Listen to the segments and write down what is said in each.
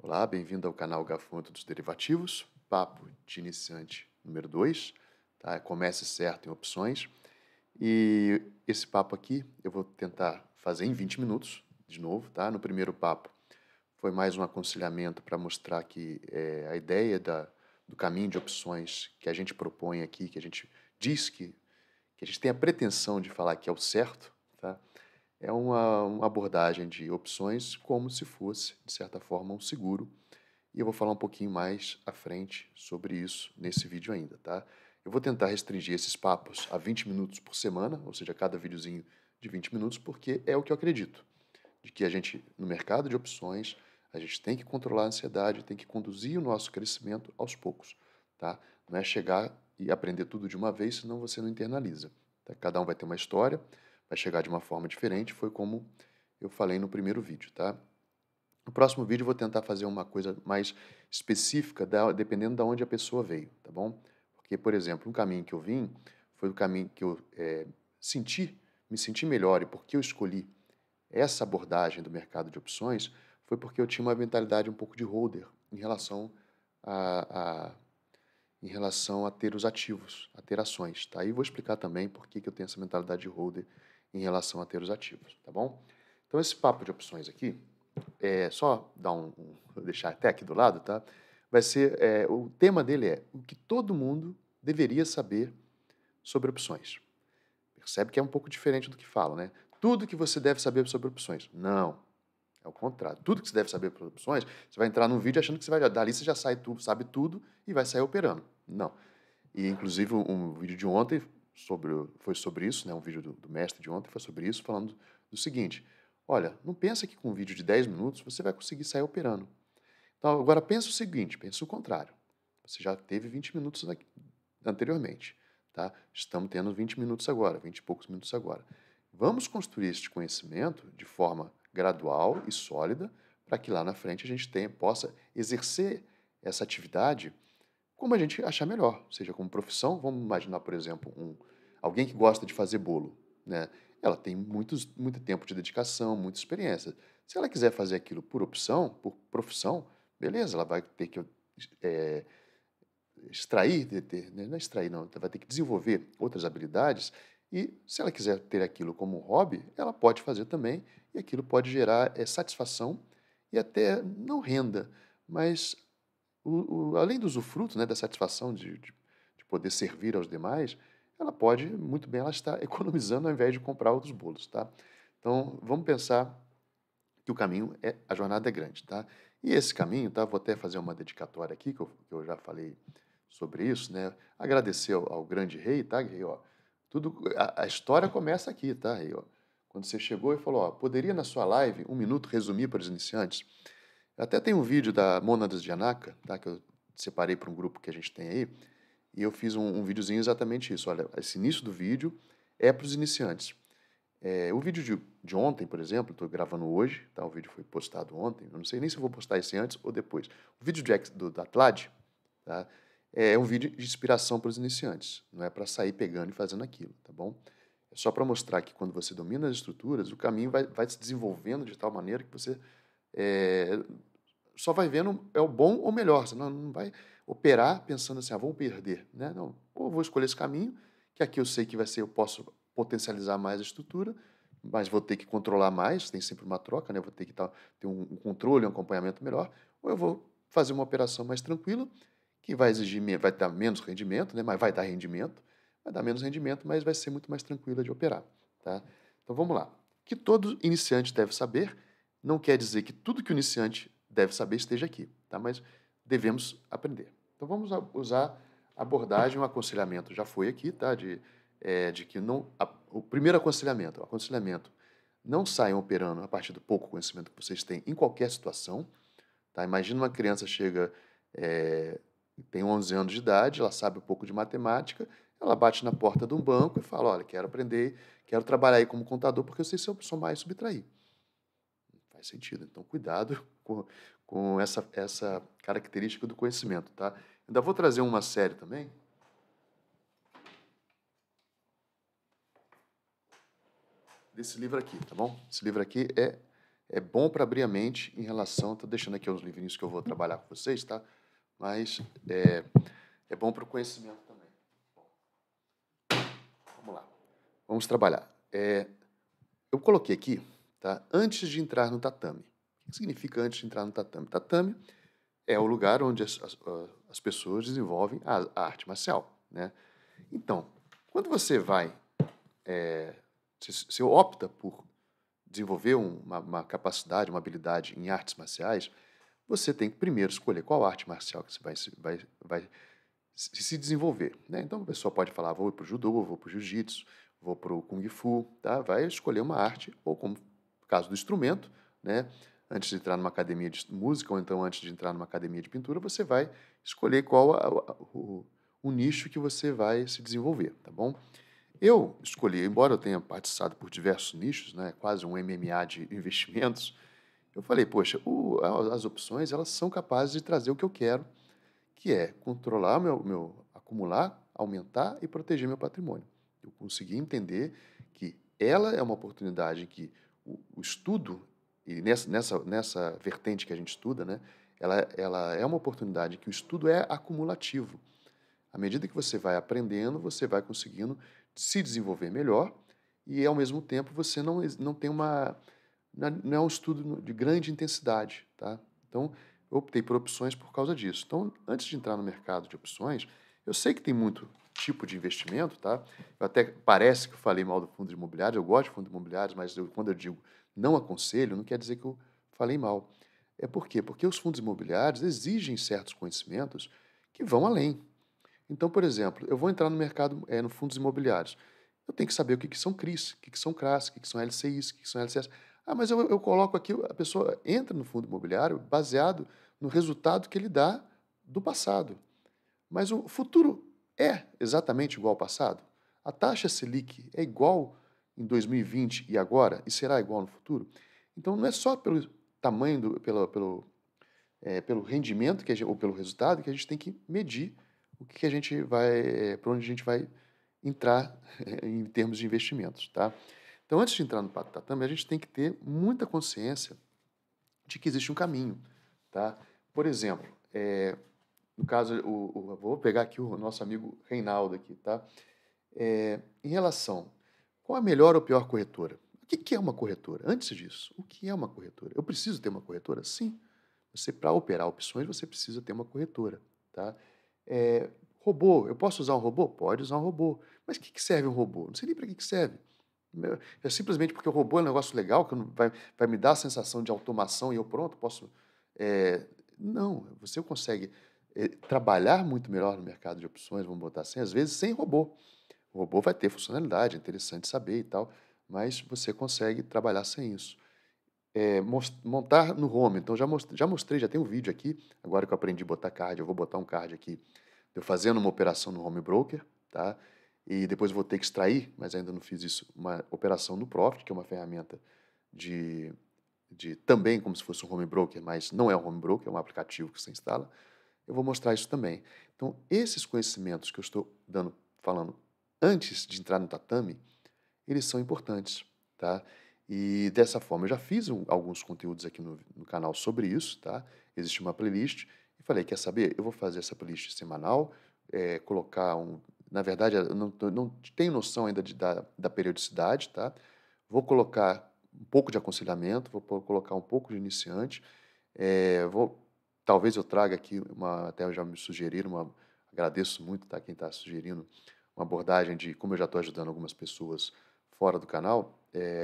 Olá, bem-vindo ao canal Gafanhoto dos Derivativos, papo de iniciante número 2, tá? Comece certo em opções. E esse papo aqui eu vou tentar fazer em 20 minutos, de novo, tá? No primeiro papo foi mais um aconselhamento para mostrar que a ideia do caminho de opções que a gente propõe aqui, que a gente diz que a gente tem a pretensão de falar que é o certo, tá? É uma abordagem de opções como se fosse, de certa forma, um seguro, e eu vou falar um pouquinho mais à frente sobre isso nesse vídeo ainda, tá? Eu vou tentar restringir esses papos a 20 minutos por semana, ou seja, cada videozinho de 20 minutos, porque é o que eu acredito, de que a gente, no mercado de opções, a gente tem que controlar a ansiedade, tem que conduzir o nosso crescimento aos poucos, tá? Não é chegar e aprender tudo de uma vez, senão você não internaliza, tá? Cada um vai ter uma história, vai chegar de uma forma diferente, foi como eu falei no primeiro vídeo, tá? No próximo vídeo eu vou tentar fazer uma coisa mais específica, dependendo de onde a pessoa veio, tá bom? Porque, por exemplo, um caminho que eu vim foi o caminho que eu me senti melhor, e porque eu escolhi essa abordagem do mercado de opções foi porque eu tinha uma mentalidade um pouco de holder em relação a, a, em relação a ter os ativos, a ter ações, tá? E vou explicar também por que eu tenho essa mentalidade de holder em relação a ter os ativos, tá bom? Então, esse papo de opções aqui, só dar vou deixar até aqui do lado, tá? Vai ser, o tema dele é o que todo mundo deveria saber sobre opções. Percebe que é um pouco diferente do que falo, né? Tudo que você deve saber sobre opções. Não, é o contrário. Tudo que você deve saber sobre opções, você vai entrar num vídeo achando que você vai dali você já sai tudo, sabe tudo e vai sair operando. Não. E inclusive um vídeo de ontem foi sobre isso, né? Um vídeo do mestre de ontem foi sobre isso, falando do seguinte: olha, não pensa que com um vídeo de 10 minutos você vai conseguir sair operando. Então, agora pensa o seguinte, pensa o contrário. Você já teve 20 minutos anteriormente, tá? Estamos tendo 20 minutos agora, 20 e poucos minutos agora. Vamos construir este conhecimento de forma gradual e sólida para que lá na frente a gente possa exercer essa atividade como a gente achar melhor, seja como profissão. Vamos imaginar, por exemplo, alguém que gosta de fazer bolo, né? Ela tem muito tempo de dedicação, muita experiência. Se ela quiser fazer aquilo por opção, por profissão, beleza, ela vai ter que é, extrair, não é extrair, não, ela vai ter que desenvolver outras habilidades, e se ela quiser ter aquilo como um hobby, ela pode fazer também, e aquilo pode gerar satisfação e até, não renda, mas além do usufruto, né, da satisfação de poder servir aos demais, ela pode, muito bem, ela está economizando ao invés de comprar outros bolos, tá? Então, vamos pensar que o caminho a jornada é grande, tá? E esse caminho, tá? Vou até fazer uma dedicatória aqui, que eu já falei sobre isso, né? Agradecer ao grande rei, tá, rei, ó? A história começa aqui, tá, rei, ó? Quando você chegou e falou, ó, poderia na sua live, um minuto, resumir para os iniciantes? Até tem um vídeo da Mônadas de Anaka, tá? Que eu separei para um grupo que a gente tem aí, e eu fiz um videozinho exatamente isso. Olha, esse início do vídeo é para os iniciantes. O vídeo de ontem, por exemplo, estou gravando hoje, tá? O vídeo foi postado ontem, eu não sei nem se eu vou postar esse antes ou depois. O vídeo da Tlad, tá? É um vídeo de inspiração para os iniciantes, não é para sair pegando e fazendo aquilo, tá bom? É só para mostrar que quando você domina as estruturas, o caminho vai se desenvolvendo de tal maneira que você é, só vai vendo o bom ou melhor, você não vai operar pensando assim, vou perder, né? Não, ou vou escolher esse caminho, que aqui eu sei que vai ser, eu posso potencializar mais a estrutura, mas vou ter que controlar mais, tem sempre uma troca, né? Vou ter que ter um controle, um acompanhamento melhor, ou eu vou fazer uma operação mais tranquila, que vai exigir, vai dar menos rendimento, né? Mas vai dar rendimento, vai dar menos rendimento, mas vai ser muito mais tranquila de operar, tá? Então vamos lá. O que todo iniciante deve saber não quer dizer que tudo que o iniciante deve saber esteja aqui, tá? Mas devemos aprender. Então vamos usar a abordagem, o aconselhamento já foi aqui, tá? De que não, o primeiro aconselhamento, não saiam operando a partir do pouco conhecimento que vocês têm em qualquer situação, tá? Imagina uma criança chega, tem 11 anos de idade, ela sabe um pouco de matemática, ela bate na porta de um banco e fala, olha, quero aprender, quero trabalhar aí como contador porque eu sei se eu sou mais subtrair. Faz sentido. Então, cuidado com essa característica do conhecimento, tá? Ainda vou trazer uma série também. Desse livro aqui, tá bom? Esse livro aqui é bom para abrir a mente em relação, estou deixando aqui os livrinhos que eu vou trabalhar com vocês, tá? Mas é bom para o conhecimento também. Vamos lá, vamos trabalhar. Eu coloquei aqui, tá? Antes de entrar no tatame. O que significa antes de entrar no tatame? Tatame é o lugar onde as pessoas desenvolvem a arte marcial, né? Então, quando você vai, se opta por desenvolver uma capacidade, uma habilidade em artes marciais, você tem que primeiro escolher qual arte marcial que você vai se desenvolver, né? Então, a pessoa pode falar, vou para o judô, vou para o jiu-jitsu, vou para o kung fu, tá? Vai escolher uma arte, ou como no caso do instrumento, né? Antes de entrar numa academia de música, ou então antes de entrar numa academia de pintura, você vai escolher qual o nicho que você vai se desenvolver, tá bom? Eu escolhi, embora eu tenha participado por diversos nichos, né? Quase um MMA de investimentos, eu falei, poxa, as opções, elas são capazes de trazer o que eu quero, que é controlar acumular, aumentar e proteger meu patrimônio. Eu consegui entender que ela é uma oportunidade que o estudo, e nessa vertente que a gente estuda, né, ela é uma oportunidade que o estudo é acumulativo. À medida que você vai aprendendo, você vai conseguindo se desenvolver melhor e, ao mesmo tempo, você não tem não é um estudo de grande intensidade, tá? Então, eu optei por opções por causa disso. Então, antes de entrar no mercado de opções, eu sei que tem muito tipo de investimento, tá? Até parece que eu falei mal do fundo imobiliário, eu gosto de fundos imobiliários, mas quando eu digo não aconselho, não quer dizer que eu falei mal. É por quê? Porque os fundos imobiliários exigem certos conhecimentos que vão além. Então, por exemplo, eu vou entrar no mercado, no fundos imobiliários. Eu tenho que saber o que são CRIs, o que são CRAs, o que são LCIs, o que são LCS. Ah, mas eu coloco aqui, a pessoa entra no fundo imobiliário baseado no resultado que ele dá do passado. Mas o futuro é exatamente igual ao passado? A taxa Selic é igual em 2020 e agora, e será igual no futuro? Então, não é só pelo tamanho, pelo rendimento ou pelo resultado que a gente tem que medir o que a gente vai, para onde a gente vai entrar em termos de investimentos, tá? Então, antes de entrar no tatame, a gente tem que ter muita consciência de que existe um caminho, tá? Por exemplo, no caso, vou pegar aqui o nosso amigo Reinaldo aqui, tá? Em relação, qual a melhor ou pior corretora? O que é uma corretora? Antes disso, o que é uma corretora? Eu preciso ter uma corretora? Sim. Você, para operar opções, você precisa ter uma corretora, tá? Robô, eu posso usar um robô? Pode usar um robô. Mas o que serve um robô? Não sei nem para que serve. É simplesmente porque o robô é um negócio legal, que vai me dar a sensação de automação e eu pronto, posso... não, você consegue trabalhar muito melhor no mercado de opções, vamos botar assim, às vezes sem robô. O robô vai ter funcionalidade, é interessante saber e tal, mas você consegue trabalhar sem isso. Montar no home, então já mostrei, já tem um vídeo aqui, agora que eu aprendi a botar card, eu vou botar um card aqui, eu fazendo uma operação no home broker, tá? E depois eu vou ter que extrair, mas ainda não fiz isso, uma operação no Profit, que é uma ferramenta de também como se fosse um home broker, mas não é um home broker, é um aplicativo que você instala. Eu vou mostrar isso também. Então, esses conhecimentos que eu estou falando antes de entrar no tatame, eles são importantes, tá? E dessa forma, eu já fiz alguns conteúdos aqui no canal sobre isso, tá? Existe uma playlist e falei, quer saber? Eu vou fazer essa playlist semanal, colocar Na verdade, eu não tenho noção ainda da periodicidade, tá? Vou colocar um pouco de aconselhamento, vou colocar um pouco de iniciante, talvez eu traga aqui até já me sugeriram, agradeço muito, tá? Quem está sugerindo uma abordagem de como eu já estou ajudando algumas pessoas fora do canal,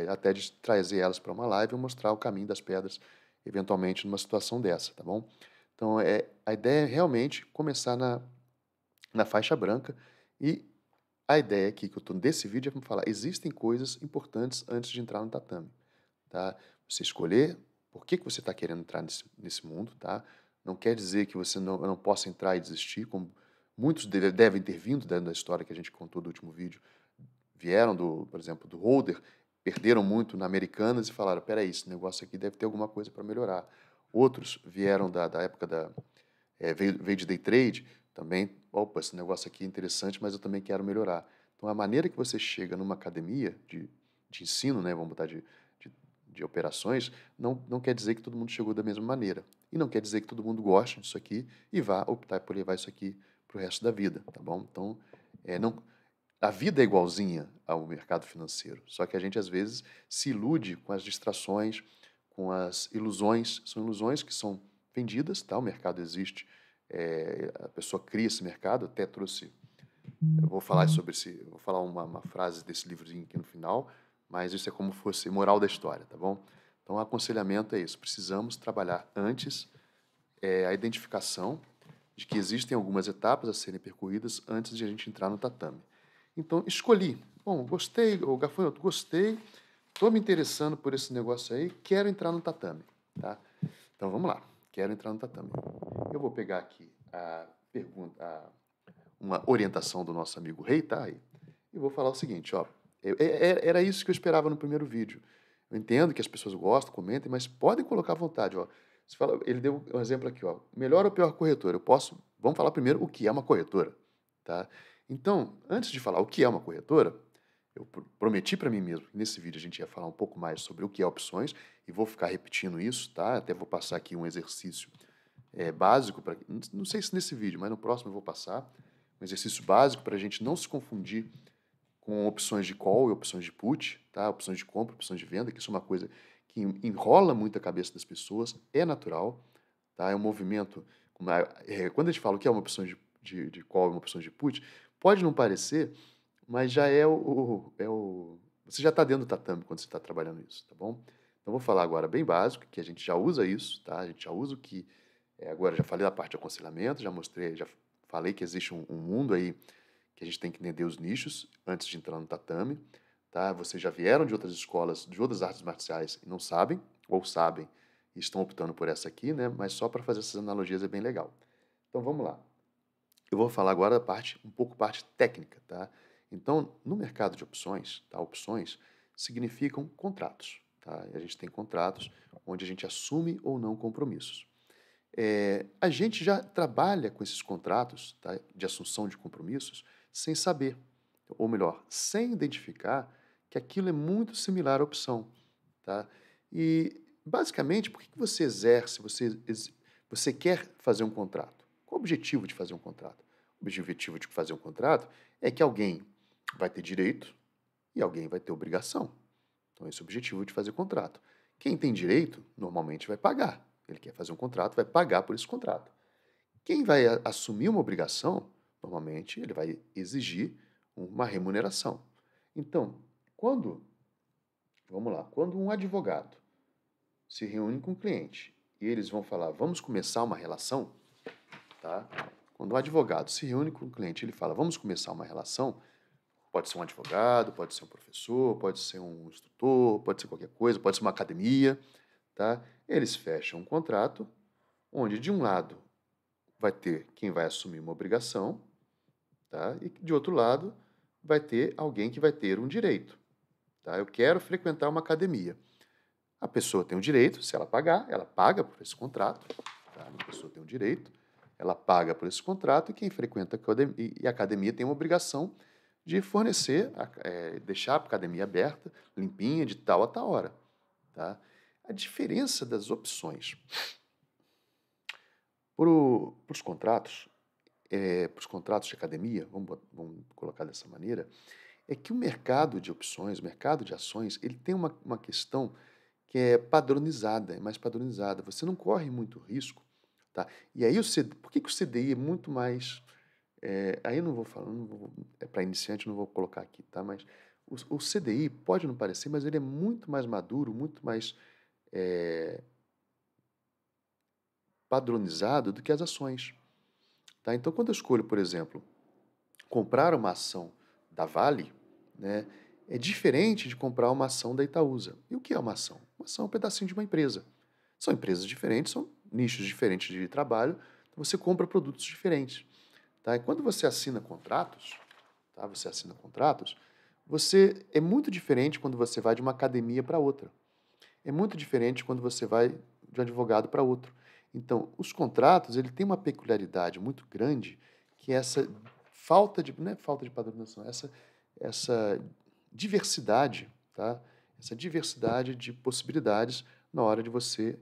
até de trazer elas para uma live e mostrar o caminho das pedras, eventualmente numa situação dessa, tá bom? Então, a ideia é realmente começar na faixa branca e a ideia aqui que eu estou desse vídeo é falar, existem coisas importantes antes de entrar no tatame, tá? Você escolher por que você está querendo entrar nesse mundo, tá? Não quer dizer que você não possa entrar e desistir, como muitos devem ter vindo da história que a gente contou do último vídeo, vieram, por exemplo, do holder, perderam muito na Americanas e falaram, peraí, esse negócio aqui deve ter alguma coisa para melhorar. Outros vieram da época veio de day trade, também, opa, esse negócio aqui é interessante, mas eu também quero melhorar. Então, a maneira que você chega numa academia de ensino, né, vamos botar de operações, não quer dizer que todo mundo chegou da mesma maneira. E não quer dizer que todo mundo goste disso aqui e vá optar por levar isso aqui para o resto da vida, tá bom? Então, não, a vida é igualzinha ao mercado financeiro, só que a gente às vezes se ilude com as distrações, com as ilusões. São ilusões que são vendidas, tá? O mercado existe, a pessoa cria esse mercado. Até trouxe, eu vou falar sobre vou falar uma frase desse livrozinho aqui no final, mas isso é como fosse moral da história, tá bom? Então, o aconselhamento é isso: precisamos trabalhar antes a identificação de que existem algumas etapas a serem percorridas antes de a gente entrar no tatame. Então, escolhi. Bom, gostei, o gafanhoto, gostei, estou me interessando por esse negócio aí, quero entrar no tatame, tá? Então, vamos lá, quero entrar no tatame. Eu vou pegar aqui a pergunta, uma orientação do nosso amigo Rei, tá? E vou falar o seguinte, ó, era isso que eu esperava no primeiro vídeo. Eu entendo que as pessoas gostam, comentem, mas podem colocar à vontade, ó. Ele deu um exemplo aqui, ó, melhor ou pior corretora? Vamos falar primeiro o que é uma corretora, tá? Então, antes de falar o que é uma corretora, eu prometi para mim mesmo que nesse vídeo a gente ia falar um pouco mais sobre o que é opções, e vou ficar repetindo isso, tá? Até vou passar aqui um exercício básico, não sei se nesse vídeo, mas no próximo eu vou passar um exercício básico para a gente não se confundir com opções de call e opções de put, tá? Opções de compra, opções de venda, que isso é uma coisa que enrola muito a cabeça das pessoas, é natural, tá? É um movimento, quando a gente fala o que é uma opção de call e uma opção de put, pode não parecer, mas já você já está dentro do tatame quando você está trabalhando isso, tá bom? Então, vou falar agora bem básico, que a gente já usa isso, tá? A gente já usa o que... agora, já falei da parte de aconselhamento, já mostrei, já falei que existe um mundo aí que a gente tem que entender os nichos antes de entrar no tatame, tá? Vocês já vieram de outras escolas, de outras artes marciais e não sabem, ou sabem e estão optando por essa aqui, né? Mas só para fazer essas analogias é bem legal. Então, vamos lá. Eu vou falar agora da parte técnica, tá? Então, no mercado de opções, tá? Opções significam contratos, tá? E a gente tem contratos onde a gente assume ou não compromissos. A gente já trabalha com esses contratos, tá, de assunção de compromissos sem saber, ou melhor, sem identificar que aquilo é muito similar à opção, tá? E, basicamente, por que você exerce, você quer fazer um contrato? Qual o objetivo de fazer um contrato? O objetivo de fazer um contrato é que alguém vai ter direito e alguém vai ter obrigação. Então, esse é o objetivo de fazer contrato. Quem tem direito, normalmente vai pagar. Ele quer fazer um contrato, vai pagar por esse contrato. Quem vai assumir uma obrigação, normalmente ele vai exigir uma remuneração. Então, vamos lá, quando um advogado se reúne com um cliente e eles vão falar, vamos começar uma relação, tá? Quando um advogado se reúne com um cliente, ele fala, vamos começar uma relação, pode ser um advogado, pode ser um professor, pode ser um instrutor, pode ser qualquer coisa, pode ser uma academia, tá? Eles fecham um contrato onde, de um lado, vai ter quem vai assumir uma obrigação, tá? E, de outro lado, vai ter alguém que vai ter um direito, tá? Eu quero frequentar uma academia. A pessoa tem um direito, se ela pagar, ela paga por esse contrato, tá? A pessoa tem um direito, ela paga por esse contrato, e quem frequenta a academia tem uma obrigação de fornecer, deixar a academia aberta, limpinha, de tal a tal hora, tá? A diferença das opções para os contratos, para os contratos de academia, vamos colocar dessa maneira, é que o mercado de opções, o mercado de ações, ele tem uma questão que é padronizada, é mais padronizada. Você não corre muito risco, tá? E aí, por que o CDI é muito mais... aí eu não vou falar, para iniciante eu não vou colocar aqui, tá? Mas o CDI pode não parecer, mas ele é muito mais maduro, muito mais padronizado do que as ações, tá? Então, quando eu escolho, por exemplo, comprar uma ação da Vale, né, é diferente de comprar uma ação da Itaúsa. E o que é uma ação? Uma ação é um pedacinho de uma empresa. São empresas diferentes, são nichos diferentes de trabalho, então você compra produtos diferentes, tá? E quando você assina contratos, tá? É muito diferente quando você vai de uma academia para outra. É muito diferente quando você vai de um advogado para outro. Então, os contratos, ele tem uma peculiaridade muito grande, que é essa não é falta de padronização, essa diversidade, tá? essa diversidade de possibilidades na hora de você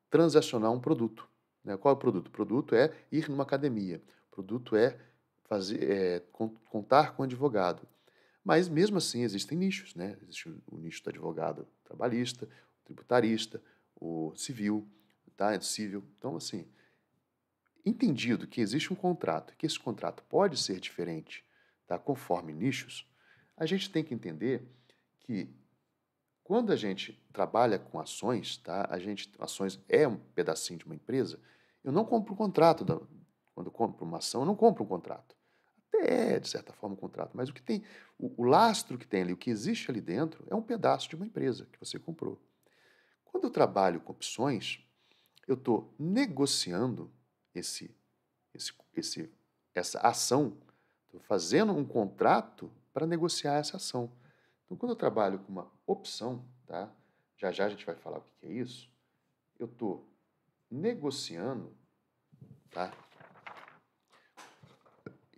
transacionar um produto, né? Qual é o produto? O produto é ir numa academia, o produto é contar com um advogado. Mas mesmo assim existem nichos, né? Existe o nicho do advogado trabalhista, o tributarista, o civil, tá? Civil. Então, assim, entendido que existe um contrato, que esse contrato pode ser diferente, tá? Conforme nichos, a gente tem que entender que quando a gente trabalha com ações, tá? Ações é um pedacinho de uma empresa, eu não compro um contrato. Quando eu compro uma ação, eu não compro um contrato. Até é, de certa forma, um contrato, mas o que tem, o lastro que tem ali, o que existe ali dentro, é um pedaço de uma empresa que você comprou. Quando eu trabalho com opções, eu estou negociando esse, essa ação, estou fazendo um contrato para negociar essa ação. Então, quando eu trabalho com uma opção, tá? Já já a gente vai falar o que é isso, eu estou negociando, tá?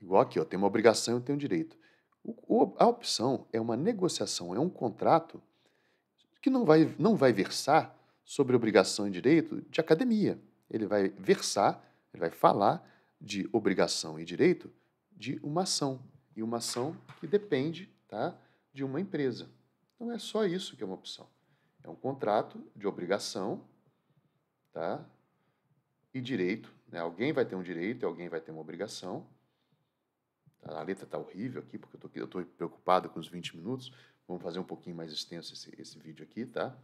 Igual aqui, ó, tem uma obrigação e tem um direito. A opção é uma negociação, é um contrato que não vai versar sobre obrigação e direito de academia. Ele vai versar, ele vai falar de obrigação e direito de uma ação. E uma ação que depende, tá, de uma empresa. Então é só isso que é uma opção. É um contrato de obrigação, tá, e direito. Né? Alguém vai ter um direito e alguém vai ter uma obrigação. A letra está horrível aqui, porque eu estou preocupado com os 20 minutos. Vamos fazer um pouquinho mais extenso esse vídeo aqui, tá?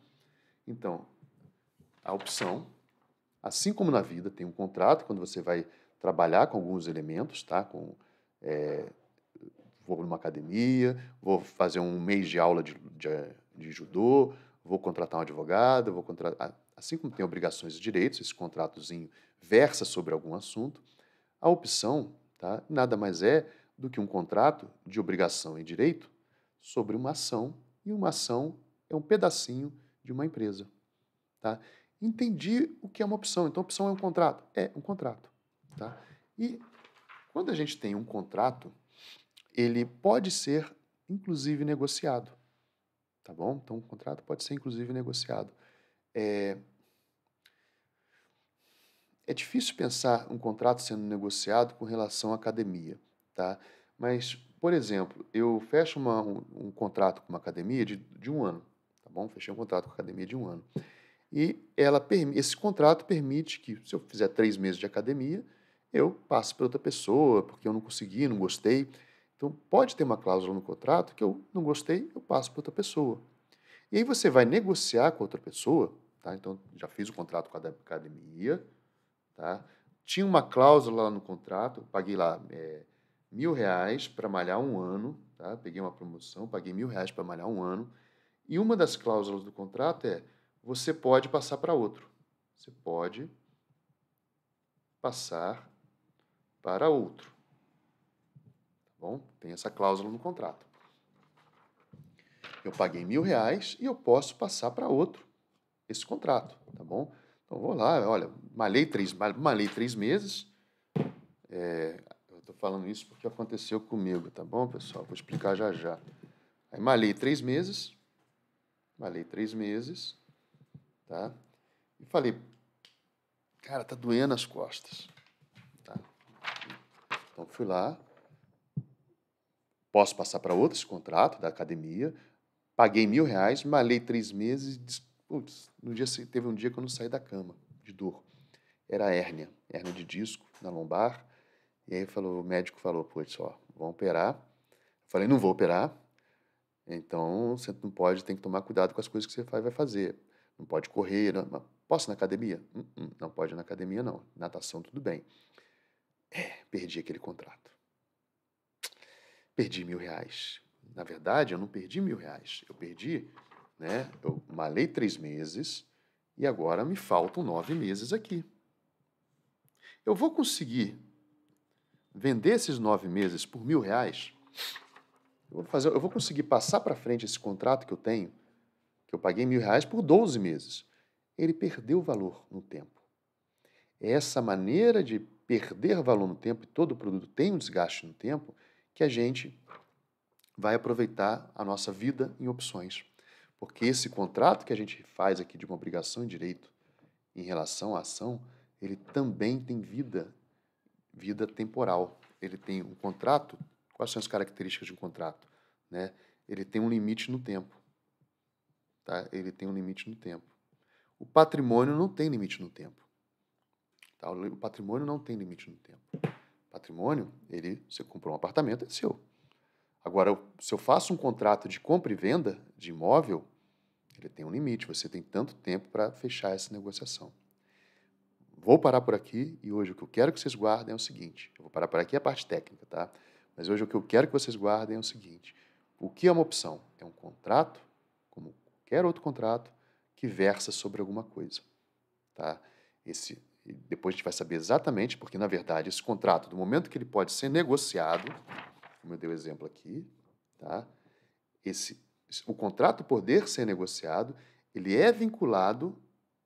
Então, a opção, assim como na vida, tem um contrato, quando você vai trabalhar com alguns elementos, tá? Vou numa academia, vou fazer um mês de aula de judô, vou contratar um advogado, vou contratar... Assim como tem obrigações e direitos, esse contratozinho versa sobre algum assunto, a opção, tá? Nada mais é do que um contrato de obrigação e direito sobre uma ação, e uma ação é um pedacinho de uma empresa. Tá? Entendi o que é uma opção. Então, opção é um contrato? É um contrato. Tá? E quando a gente tem um contrato, ele pode ser, inclusive, negociado. Tá bom? Então, o contrato pode ser, inclusive, negociado. É difícil pensar um contrato sendo negociado com relação à academia, tá? Mas, por exemplo, eu fecho um contrato com uma academia de um ano, tá bom? Fechei um contrato com a academia de um ano. E esse contrato permite que, se eu fizer 3 meses de academia, eu passe para outra pessoa, porque eu não consegui, não gostei. Então, pode ter uma cláusula no contrato que eu não gostei, eu passo para outra pessoa. E aí você vai negociar com outra pessoa, tá? Então, já fiz o contrato com a academia, tá? Tinha uma cláusula lá no contrato, paguei lá R$ 1.000 para malhar um ano, tá? Peguei uma promoção, paguei R$ 1.000 para malhar um ano. E uma das cláusulas do contrato é: você pode passar para outro. Você pode passar para outro. Tá bom? Tem essa cláusula no contrato. Eu paguei R$ 1.000 e eu posso passar para outro esse contrato, tá bom? Então vou lá, olha, malhei 3 meses. Eu estou falando isso porque aconteceu comigo, tá bom, pessoal? Vou explicar já já. Aí malhei 3 meses, tá? E falei, cara, tá doendo as costas. Tá? Então fui lá, posso passar para outro esse contrato da academia, paguei R$ 1.000, malhei 3 meses e putz, teve um dia que eu não saí da cama, de dor. Era hérnia de disco na lombar. E aí o médico falou, putz, ó, vão operar. Eu falei, não vou operar, então você não pode, tem que tomar cuidado com as coisas que você vai fazer. Não pode correr, não, posso ir na academia? Não pode ir na academia, não. Natação, tudo bem. Perdi aquele contrato. Perdi R$ 1.000. Na verdade, eu não perdi R$ 1.000. Eu perdi, né? Eu malhei 3 meses e agora me faltam 9 meses aqui. Eu vou conseguir vender esses 9 meses por R$ 1.000? Eu vou conseguir passar para frente esse contrato que eu tenho, que eu paguei R$ 1.000 por 12 meses. Ele perdeu valor no tempo. É essa maneira de perder valor no tempo, e todo produto tem um desgaste no tempo, que a gente vai aproveitar a nossa vida em opções. Porque esse contrato que a gente faz aqui de uma obrigação e direito em relação à ação, ele também tem vida temporal. Ele tem um contrato. Quais são as características de um contrato? Né? Ele tem um limite no tempo. Tá? Ele tem um limite no tempo. O patrimônio não tem limite no tempo. Tá? O patrimônio não tem limite no tempo. O patrimônio, você comprou um apartamento, é seu. Agora, se eu faço um contrato de compra e venda de imóvel, ele tem um limite. Você tem tanto tempo para fechar essa negociação. Vou parar por aqui e hoje o que eu quero que vocês guardem é o seguinte. Eu vou parar por aqui a parte técnica, tá? Mas hoje o que eu quero que vocês guardem é o seguinte. O que é uma opção? É um contrato, como qualquer outro contrato, que versa sobre alguma coisa, tá? Depois a gente vai saber exatamente, porque na verdade esse contrato, do momento que ele pode ser negociado, como eu dei o exemplo aqui, tá? O contrato poder ser negociado, ele é vinculado,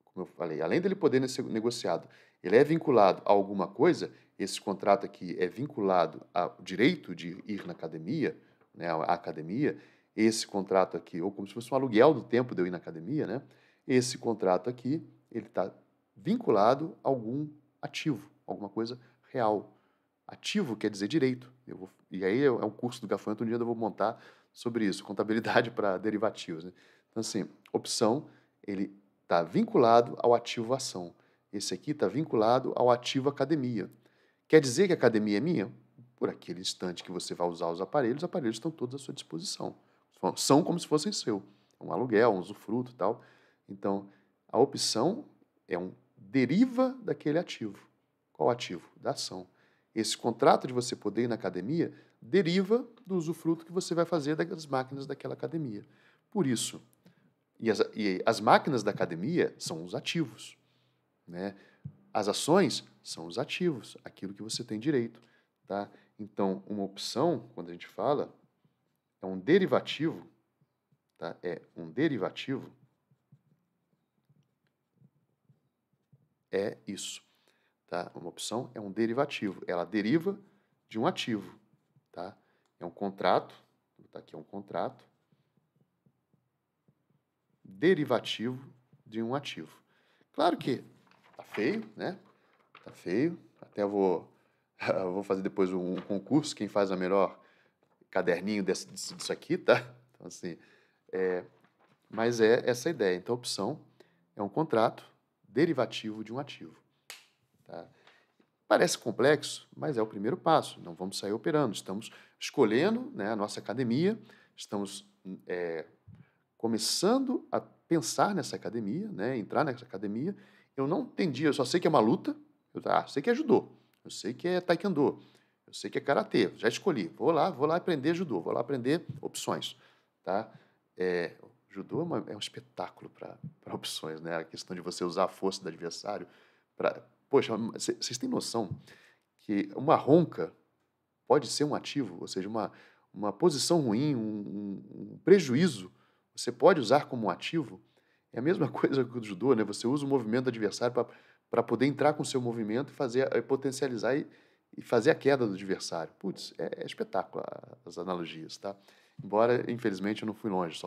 como eu falei, além dele poder ser negociado, ele é vinculado a alguma coisa. Esse contrato aqui é vinculado ao direito de ir na academia, né, à academia. Esse contrato aqui, ou como se fosse um aluguel do tempo de eu ir na academia, né? Esse contrato aqui, ele está vinculado a algum ativo, alguma coisa real. Ativo quer dizer direito. E aí é um curso do Gafanhoto, um dia eu vou montar sobre isso, contabilidade para derivativos. Né? Então, assim, opção, ele está vinculado ao ativo ação. Esse aqui está vinculado ao ativo academia. Quer dizer que a academia é minha? Por aquele instante que você vai usar os aparelhos estão todos à sua disposição. São como se fossem seu. Um aluguel, um usufruto e tal. Então, a opção deriva daquele ativo. Qual ativo? Da ação. Esse contrato de você poder ir na academia deriva do usufruto que você vai fazer das máquinas daquela academia. Por isso, e as máquinas da academia são os ativos, né? As ações são os ativos, aquilo que você tem direito, tá? Então, uma opção, quando a gente fala, é um derivativo, tá? É um derivativo, é isso, tá? Uma opção é um derivativo, ela deriva de um ativo, tá? É um contrato, vou botar aqui, é um contrato derivativo de um ativo. Claro que tá feio, né? Tá feio. Até eu vou fazer depois um concurso, quem faz o melhor caderninho disso aqui, tá? Então, assim, mas é essa a ideia. Então, a opção é um contrato derivativo de um ativo, tá? Parece complexo, mas é o primeiro passo. Não vamos sair operando. Estamos escolhendo, né, a nossa academia, estamos começando a pensar nessa academia, né, entrar nessa academia. Eu não entendi, eu só sei que é uma luta, eu sei que é judô, eu sei que é taekwondo, eu sei que é karatê, já escolhi, vou lá aprender judô, vou lá aprender opções, tá? Judô é um espetáculo para opções, né? A questão de você usar a força do adversário para... Poxa, vocês têm noção que uma ronca pode ser um ativo, ou seja, uma posição ruim, um prejuízo, você pode usar como um ativo? É a mesma coisa que o judô, né? Você usa o movimento do adversário para poder entrar com o seu movimento e potencializar e fazer a queda do adversário. Putz, é espetáculo as analogias, tá? Embora, infelizmente, eu não fui longe,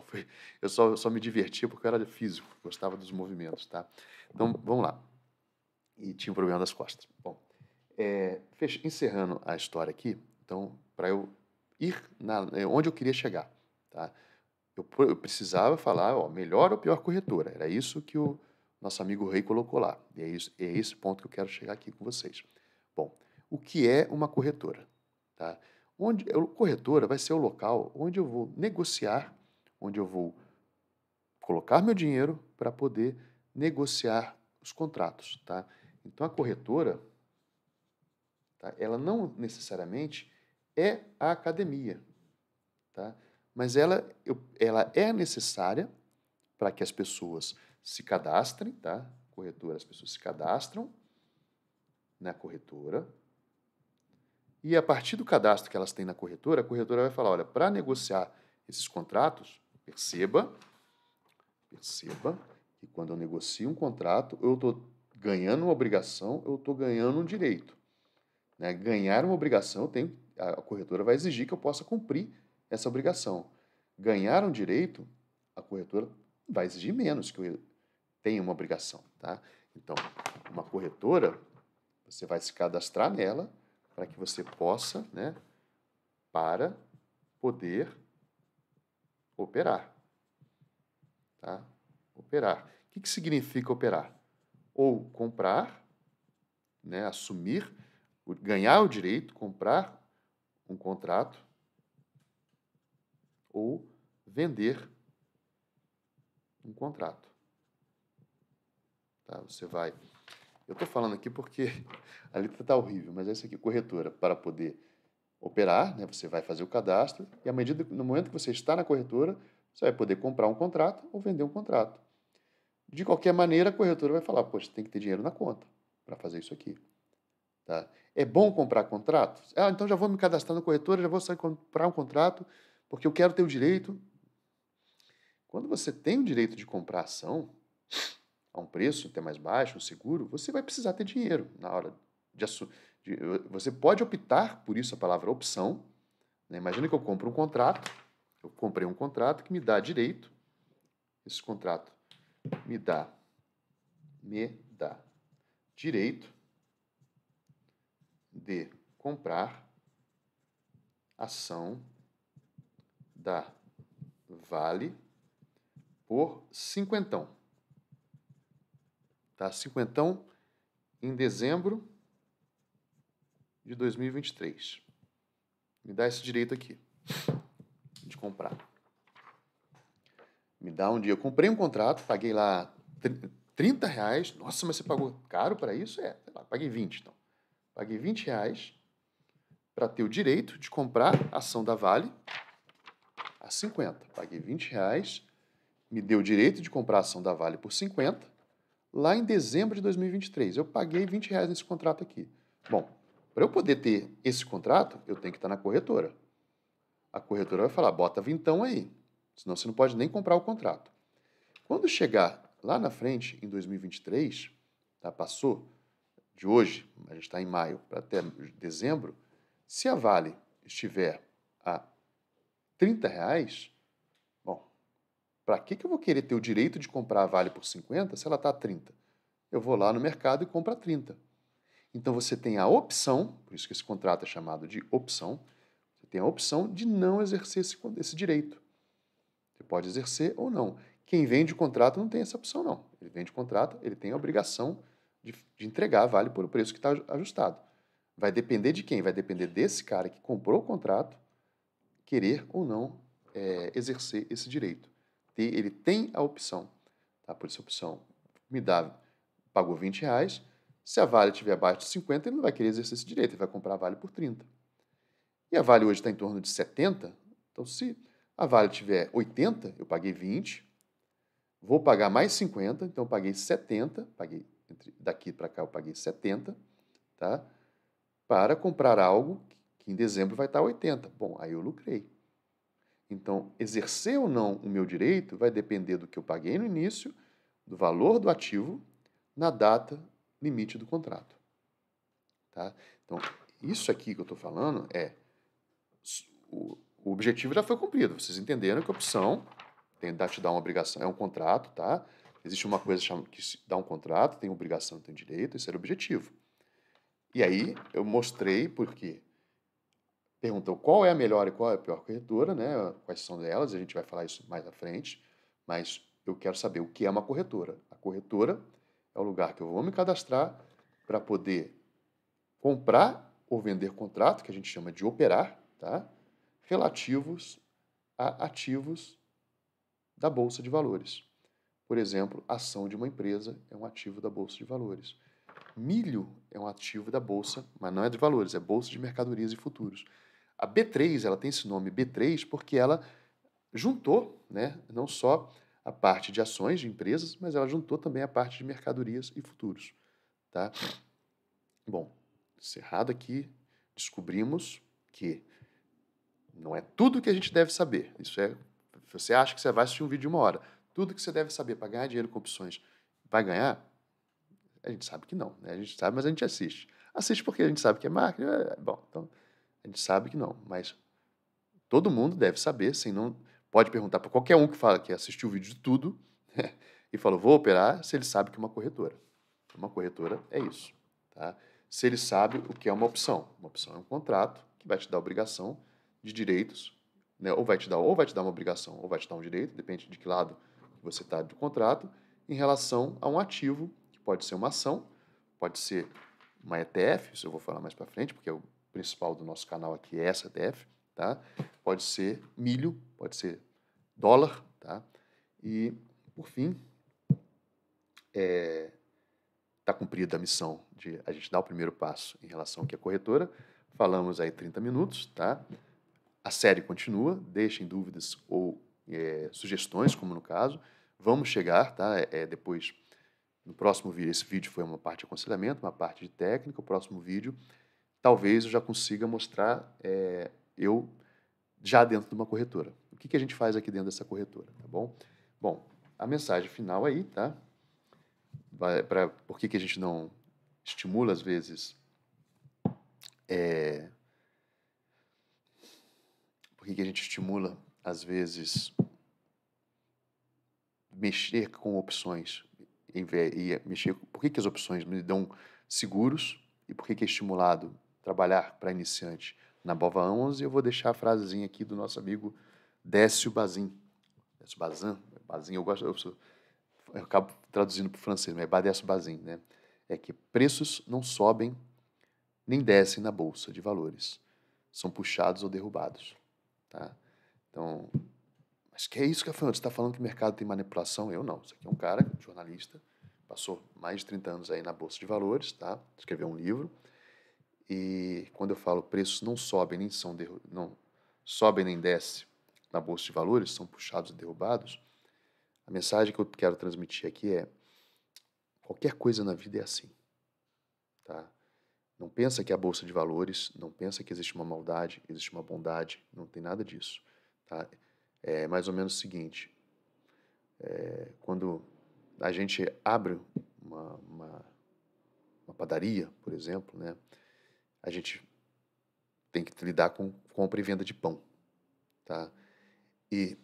eu só me divertia porque eu era físico, gostava dos movimentos, tá? Então, vamos lá. E tinha um problema das costas. Bom, encerrando a história aqui, então, para eu ir onde eu queria chegar, tá? Eu precisava falar, ó, melhor ou pior corretora. Era isso que o nosso amigo Rei colocou lá. E é esse ponto que eu quero chegar aqui com vocês. Bom, o que é uma corretora? Tá? Corretora vai ser o local onde eu vou negociar, onde eu vou colocar meu dinheiro para poder negociar os contratos. Tá? Então, a corretora, tá, ela não necessariamente é a academia, tá? Mas ela é necessária para que as pessoas se cadastrem, tá? Corretora, as pessoas se cadastram na corretora e a partir do cadastro que elas têm na corretora, a corretora vai falar, olha, para negociar esses contratos, perceba que quando eu negocio um contrato, eu estou ganhando uma obrigação, eu estou ganhando um direito. Né? Ganhar uma obrigação, a corretora vai exigir que eu possa cumprir essa obrigação. Ganhar um direito a corretora vai exigir menos que eu tenha uma obrigação, tá? Então, uma corretora, você vai se cadastrar nela para que você possa, né, para poder operar, tá? Operar. O que significa operar? Ou comprar, né, assumir, ganhar o direito, comprar um contrato ou vender um contrato. Tá? Você vai... Eu estou falando aqui porque a letra está horrível, mas é isso aqui, corretora, para poder operar, né, você vai fazer o cadastro e no momento que você está na corretora, você vai poder comprar um contrato ou vender um contrato. De qualquer maneira, a corretora vai falar, poxa, tem que ter dinheiro na conta para fazer isso aqui. Tá? É bom comprar contrato? Ah, então já vou me cadastrar na corretora, já vou sair comprar um contrato, porque eu quero ter o direito. Quando você tem o direito de comprar ação a um preço até mais baixo, um seguro, você vai precisar ter dinheiro na hora de assumir. Você pode optar, por isso a palavra opção. Né? Imagina que eu compro um contrato, eu comprei um contrato que me dá direito, esse contrato me dá direito de comprar ação da Vale por cinquentão. Tá? Cinquentão em dezembro de 2023. Me dá esse direito aqui de comprar. Me dá um dia. Eu comprei um contrato, paguei lá R$30. Nossa, mas você pagou caro para isso? Sei lá, paguei 20, então. Paguei R$20 para ter o direito de comprar a ação da Vale a 50. Paguei R$20, me deu o direito de comprar a ação da Vale por 50, lá em dezembro de 2023. Eu paguei R$20 nesse contrato aqui. Bom, para eu poder ter esse contrato, eu tenho que estar na corretora. A corretora vai falar, bota vintão aí, senão você não pode nem comprar o contrato. Quando chegar lá na frente, em 2023, tá, passou de hoje, a gente está em maio, para até dezembro, se a Vale estiver a R$30, bom, para que eu vou querer ter o direito de comprar a Vale por 50 se ela está a 30? Eu vou lá no mercado e compro a 30. Então você tem a opção, por isso que esse contrato é chamado de opção, você tem a opção de não exercer esse direito. Você pode exercer ou não. Quem vende o contrato não tem essa opção, não. Ele vende o contrato, ele tem a obrigação de entregar a Vale por o preço que está ajustado. Vai depender de quem? Vai depender desse cara que comprou o contrato querer ou não exercer esse direito. Ele tem a opção. Tá? Por essa opção, pagou R$20. Se a Vale estiver abaixo de 50, ele não vai querer exercer esse direito, ele vai comprar a Vale por 30. E a Vale hoje está em torno de 70, então se a Vale tiver 80, eu paguei 20, vou pagar mais 50, então eu paguei 70, daqui para cá eu paguei 70, tá? Para comprar algo que em dezembro vai estar 80. Bom, aí eu lucrei. Então, exercer ou não o meu direito vai depender do que eu paguei no início, do valor do ativo, na data limite do contrato. Tá? Então, isso aqui que eu estou falando o objetivo já foi cumprido. Vocês entenderam que a opção te dá uma obrigação, é um contrato, tá? Existe uma coisa que dá um contrato, tem obrigação, tem direito, esse era o objetivo. E aí eu mostrei porque perguntou qual é a melhor e qual é a pior corretora, né? Quais são delas, a gente vai falar isso mais à frente, mas eu quero saber o que é uma corretora. A corretora é o lugar que eu vou me cadastrar para poder comprar ou vender contrato, que a gente chama de operar, tá? Relativos a ativos da Bolsa de Valores. Por exemplo, ação de uma empresa é um ativo da Bolsa de Valores. Milho é um ativo da Bolsa, mas não é de valores, é Bolsa de Mercadorias e Futuros. A B3, ela tem esse nome B3 porque ela juntou, né, não só a parte de ações de empresas, mas ela juntou também a parte de mercadorias e futuros. Tá? Bom, encerrado aqui, descobrimos que não é tudo que a gente deve saber. Você acha que você vai assistir um vídeo de 1 hora. Tudo que você deve saber para ganhar dinheiro com opções vai ganhar? A gente sabe que não. Né? A gente sabe, mas a gente assiste. Assiste porque a gente sabe que é marketing. Bom, então a gente sabe que não. Mas todo mundo deve saber, sem não... pode perguntar para qualquer um que fala que assistiu o vídeo de tudo e falou, vou operar, se ele sabe que é uma corretora. Uma corretora é isso, tá? Se ele sabe o que é uma opção. Uma opção é um contrato que vai te dar obrigação de direitos, né? Ou vai te dar uma obrigação, ou vai te dar um direito, depende de que lado você está do contrato, em relação a um ativo, que pode ser uma ação, pode ser uma ETF, isso eu vou falar mais para frente, porque é o principal do nosso canal aqui é essa ETF, tá? Pode ser milho, pode ser dólar, tá? E, por fim, está cumprida a missão de a gente dar o primeiro passo em relação ao que é corretora. Falamos aí 30 minutos, tá? A série continua, deixem dúvidas ou sugestões, como no caso. Vamos chegar, tá? Depois, no próximo vídeo, esse vídeo foi uma parte de aconselhamento, uma parte de técnica. O próximo vídeo, talvez eu já consiga mostrar eu já dentro de uma corretora. O que a gente faz aqui dentro dessa corretora, tá bom? Bom, a mensagem final aí, tá? Por que a gente não estimula, às vezes, por que a gente estimula, às vezes, mexer com opções e mexer, por que as opções me dão seguros e por que é estimulado trabalhar para iniciante na Bova 11? Eu vou deixar a frasezinha aqui do nosso amigo Décio Bazin. Décio Bazin, eu acabo traduzindo para o francês, mas é Décio Bazin, né? É que preços não sobem nem descem na bolsa de valores, são puxados ou derrubados, tá? Então, mas que é isso que você está falando que o mercado tem manipulação? Eu não. Isso aqui é um cara, jornalista, passou mais de 30 anos aí na Bolsa de Valores, tá? Escreveu um livro. E quando eu falo preços não sobem nem não sobem nem descem na Bolsa de Valores, são puxados e derrubados, a mensagem que eu quero transmitir aqui é qualquer coisa na vida é assim, tá? Não pensa que a Bolsa de Valores, não pensa que existe uma maldade, existe uma bondade, não tem nada disso, tá? É mais ou menos o seguinte, quando a gente abre uma padaria, por exemplo, né, a gente tem que lidar com compra e venda de pão, tá? E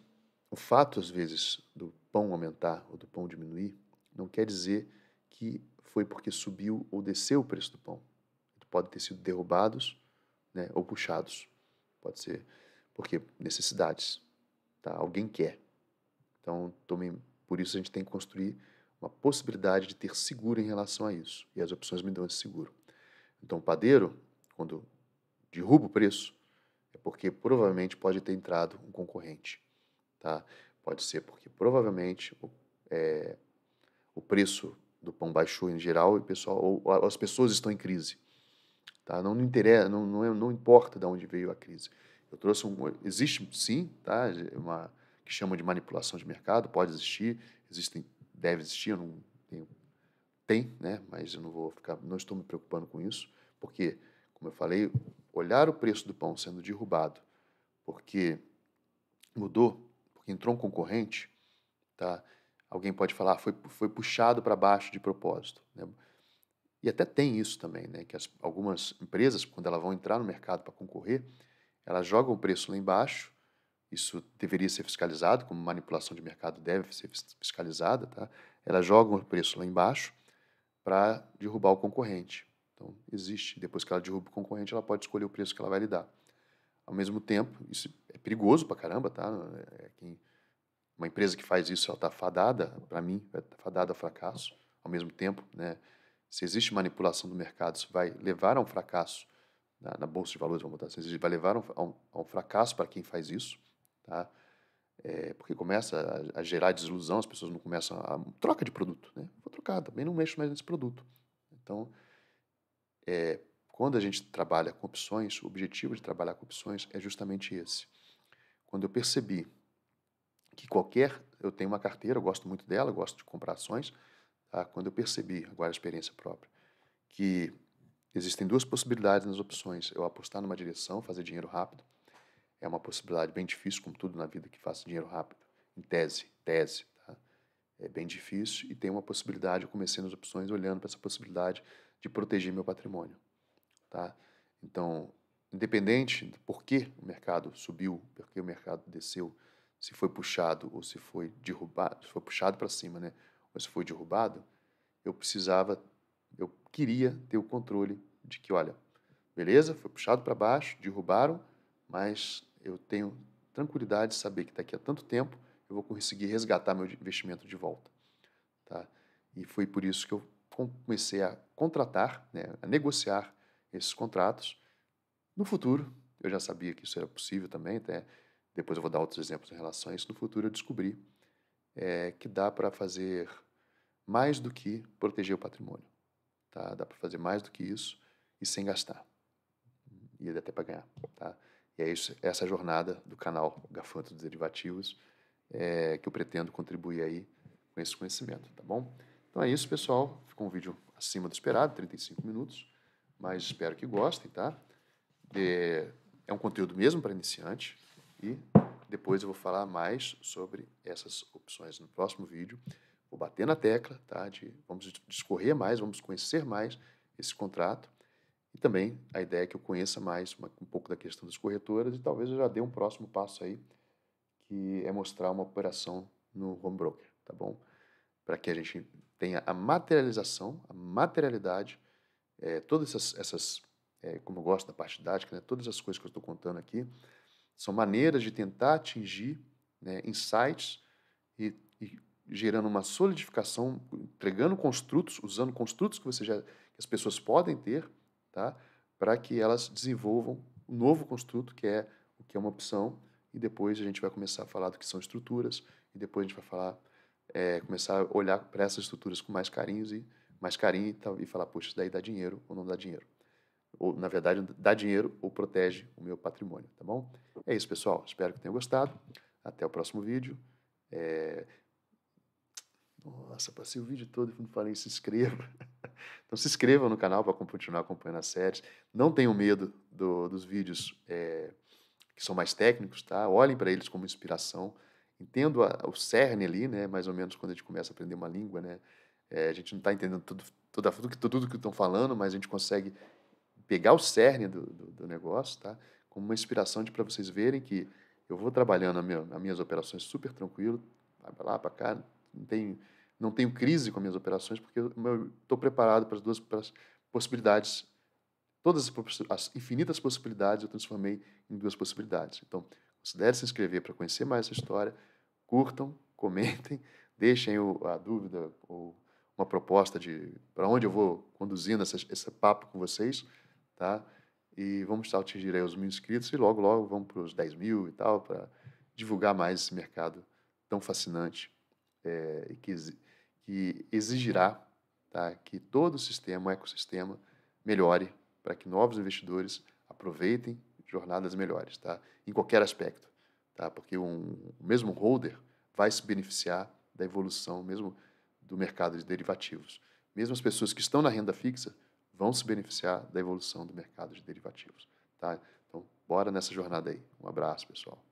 o fato, às vezes, do pão aumentar ou do pão diminuir, não quer dizer que foi porque subiu ou desceu o preço do pão. Pode ter sido derrubados, né, ou puxados. Pode ser porque necessidades, tá? Alguém quer. Então, por isso a gente tem que construir uma possibilidade de ter seguro em relação a isso. E as opções me dão esse seguro. Então, o padeiro, quando derruba o preço, é porque provavelmente pode ter entrado um concorrente, tá? Pode ser porque provavelmente o preço do pão baixou em geral e ou as pessoas estão em crise, tá? Não interessa, não importa de onde veio a crise. Eu trouxe existe sim, tá? Uma que chama de manipulação de mercado, pode existir, deve existir, eu não tenho, tem, né? Mas eu não estou me preocupando com isso, porque, como eu falei, olhar o preço do pão sendo derrubado, porque mudou, porque entrou um concorrente, tá? Alguém pode falar, foi puxado para baixo de propósito, né? E até tem isso também, né? Que algumas empresas, quando elas vão entrar no mercado para concorrer, elas jogam o preço lá embaixo. Isso deveria ser fiscalizado, como manipulação de mercado deve ser fiscalizada, tá? Elas jogam o preço lá embaixo para derrubar o concorrente. Então, existe. Depois que ela derruba o concorrente, ela pode escolher o preço que ela vai lhe dar. Ao mesmo tempo, isso é perigoso pra caramba, tá? Uma empresa que faz isso, ela está fadada, para mim, está fadada ao fracasso. Ao mesmo tempo, né? Se existe manipulação do mercado, isso vai levar a um fracasso na Bolsa de Valores, vamos botar assim, vai levar a um fracasso para quem faz isso, tá? Porque começa a gerar desilusão, as pessoas não começam a troca de produto, né? Vou trocar, também não mexo mais nesse produto. Então, quando a gente trabalha com opções, o objetivo de trabalhar com opções é justamente esse. Quando eu percebi que eu tenho uma carteira, eu gosto muito dela, eu gosto de comprar ações, tá? Quando eu percebi, agora a experiência própria, que existem duas possibilidades nas opções, eu apostar numa direção, fazer dinheiro rápido, é uma possibilidade bem difícil, como tudo na vida que faça dinheiro rápido, em tese, tá? É bem difícil e tem uma possibilidade, eu comecei nas opções olhando para essa possibilidade de proteger meu patrimônio, tá? Então, independente do porquê o mercado subiu, porquê o mercado desceu, se foi puxado ou se foi derrubado, se foi puxado para cima, né? Ou se foi derrubado, eu queria ter o controle de que, olha, beleza, foi puxado para baixo, derrubaram, mas eu tenho tranquilidade de saber que daqui a tanto tempo eu vou conseguir resgatar meu investimento de volta, tá? E foi por isso que eu comecei a contratar, né, a negociar esses contratos. No futuro, eu já sabia que isso era possível também, até depois eu vou dar outros exemplos em relação a isso. No futuro eu descobri que dá para fazer mais do que proteger o patrimônio, tá? Dá para fazer mais do que isso e sem gastar. E até para ganhar, tá? E é isso, essa jornada do canal Gafanhoto dos Derivativos que eu pretendo contribuir aí com esse conhecimento, tá bom? Então é isso, pessoal. Ficou um vídeo acima do esperado, 35 minutos, mas espero que gostem, tá? É um conteúdo mesmo para iniciante e depois eu vou falar mais sobre essas opções no próximo vídeo. Vou bater na tecla, tá? Vamos discorrer mais, vamos conhecer mais esse contrato. E também a ideia é que eu conheça mais um pouco da questão das corretoras e talvez eu já dê um próximo passo aí, que é mostrar uma operação no home broker, tá bom? Para que a gente tenha a materialização, a materialidade, todas essas como eu gosto da parte didática, né, todas as coisas que eu estou contando aqui, são maneiras de tentar atingir, né, insights e gerando uma solidificação, entregando construtos, usando construtos que que as pessoas podem ter, tá? Para que elas desenvolvam um novo construto, que é o que é uma opção, e depois a gente vai começar a falar do que são estruturas, e depois a gente vai falar, começar a olhar para essas estruturas com mais carinho e falar, poxa, isso daí dá dinheiro ou não dá dinheiro. Ou, na verdade, dá dinheiro ou protege o meu patrimônio, tá bom? É isso, pessoal. Espero que tenham gostado. Até o próximo vídeo. Nossa, passei o vídeo todo e não falei se inscreva. Então se inscreva no canal para continuar acompanhando as séries. Não tenham medo dos vídeos que são mais técnicos, tá? Olhem para eles como inspiração. Entendo o cerne ali, né? Mais ou menos quando a gente começa a aprender uma língua, né? A gente não está entendendo tudo que estão falando, mas a gente consegue pegar o cerne do negócio, tá? Como uma inspiração para vocês verem que eu vou trabalhando as minhas operações super tranquilo, vai para lá, para cá, não tenho crise com as minhas operações, porque eu estou preparado para as possibilidades, todas as infinitas possibilidades eu transformei em duas possibilidades. Então, considere se inscrever para conhecer mais essa história, curtam, comentem, deixem a dúvida ou uma proposta de para onde eu vou conduzindo esse papo com vocês, tá? E vamos atingir aí os 1.000 inscritos e logo, logo vamos para os 10 mil e tal, para divulgar mais esse mercado tão fascinante e que exigirá, tá, que todo o sistema, o ecossistema, melhore para que novos investidores aproveitem jornadas melhores, tá? Em qualquer aspecto, tá? Porque o mesmo holder vai se beneficiar da evolução mesmo do mercado de derivativos. Mesmo as pessoas que estão na renda fixa vão se beneficiar da evolução do mercado de derivativos, tá? Então, bora nessa jornada aí. Um abraço, pessoal.